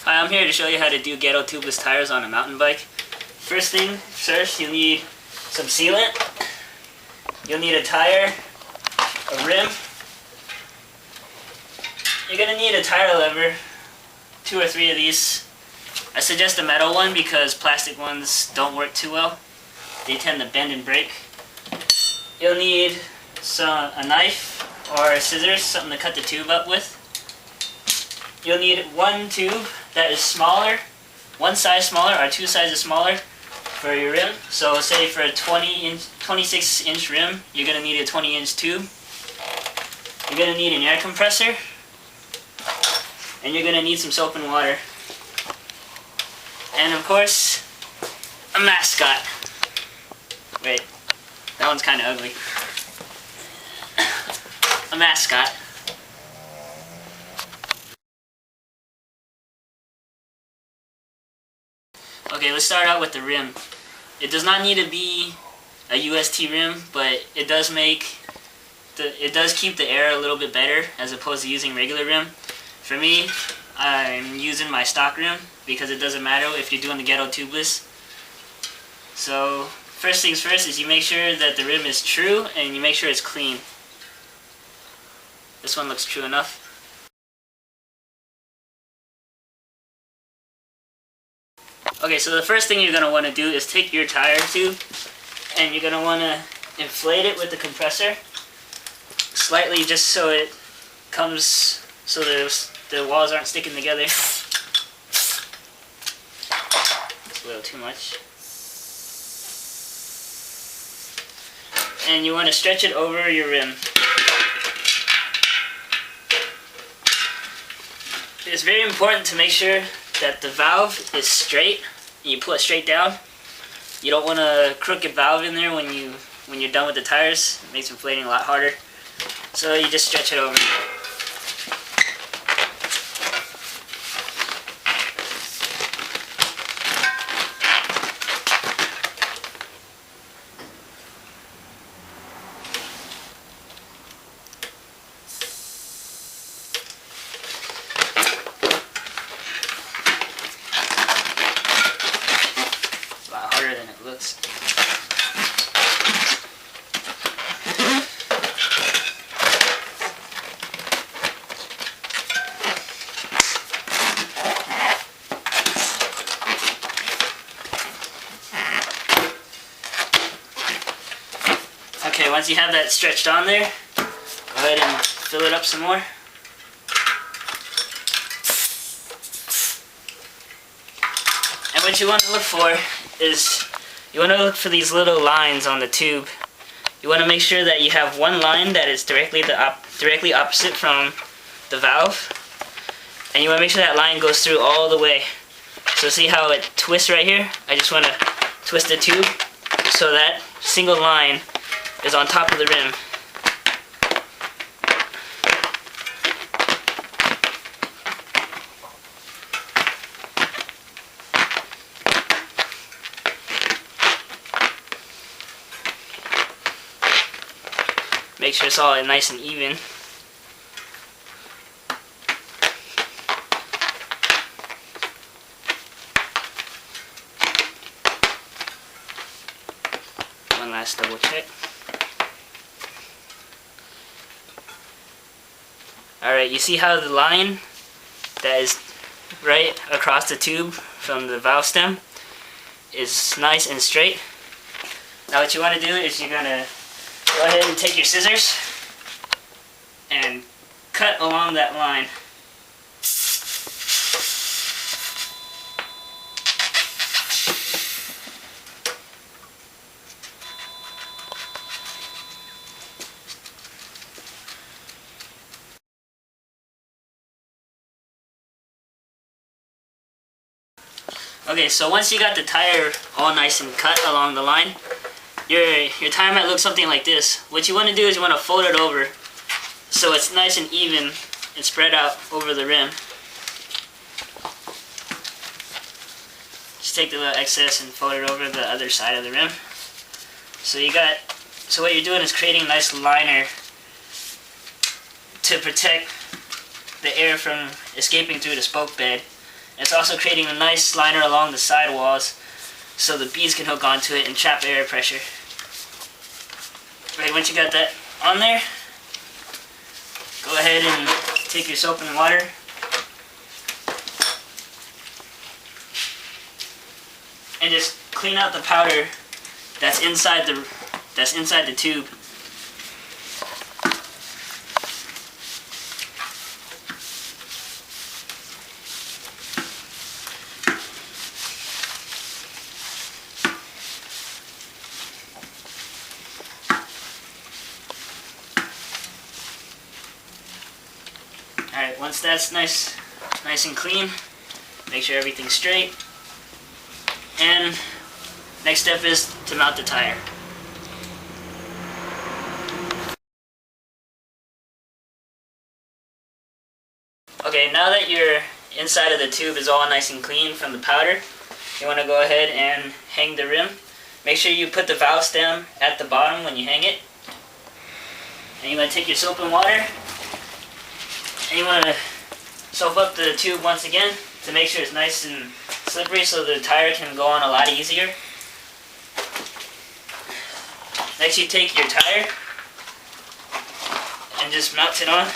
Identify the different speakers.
Speaker 1: Hi, I'm here to show you how to do ghetto tubeless tires on a mountain bike. First thing first, you'll need some sealant. You'll need a tire, a rim. You're going to need a tire lever, 2 or 3 of these. I suggest a metal one because plastic ones don't work too well. They tend to bend and break. You'll need a knife or scissors, something to cut the tube up with. You'll need one tube that is smaller, one size smaller or 2 sizes smaller for your rim. So say for a 26-inch rim, you're going to need a 20-inch tube. You're going to need an air compressor. And you're going to need some soap and water. And of course, a mascot. Wait, that one's kind of ugly. A mascot. Okay, let's start out with the rim. It does not need to be a UST rim, but it does keep the air a little bit better as opposed to using regular rim. For me, I'm using my stock rim because it doesn't matter if you're doing the ghetto tubeless. So first things first is you make sure that the rim is true and you make sure it's clean. This one looks true enough. Okay, so the first thing you're going to want to do is take your tire tube and you're going to want to inflate it with the compressor slightly, just so it comes so the walls aren't sticking together. It's a little too much. And you want to stretch it over your rim. It's very important to make sure that the valve is straight. You pull it straight down. You don't want a crooked valve in there when you're done with the tires. It makes inflating a lot harder. So you just stretch it over. Than it looks. Okay, once you have that stretched on there, go ahead and fill it up some more. And what you want to look for is you want to look for these little lines on the tube. You want to make sure that you have one line that is directly opposite from the valve, and you want to make sure that line goes through all the way. So see how it twists right here? I just want to twist the tube so that single line is on top of the rim. Make sure it's all nice and even. One last double check. Alright, you see how the line that is right across the tube from the valve stem is nice and straight? Now what you want to do is you're going to go ahead and take your scissors and cut along that line. Okay, so once you got the tire all nice and cut along the line, your tire might look something like this. What you want to do is you want to fold it over so it's nice and even and spread out over the rim. Just take the little excess and fold it over the other side of the rim. So what you're doing is creating a nice liner to protect the air from escaping through the spoke bed It's also creating a nice liner along the side walls so the beads can hook onto it and trap air pressure. Right, once you got that on there, go ahead and take your soap and water and just clean out the powder that's inside the tube. Alright, once that's nice and clean, make sure everything's straight. And next step is to mount the tire. Okay, now that your inside of the tube is all nice and clean from the powder, you want to go ahead and hang the rim. Make sure you put the valve stem at the bottom when you hang it. And you want to take your soap and water, and you want to soap up the tube once again to make sure it's nice and slippery so the tire can go on a lot easier. Next you take your tire and just mount it on.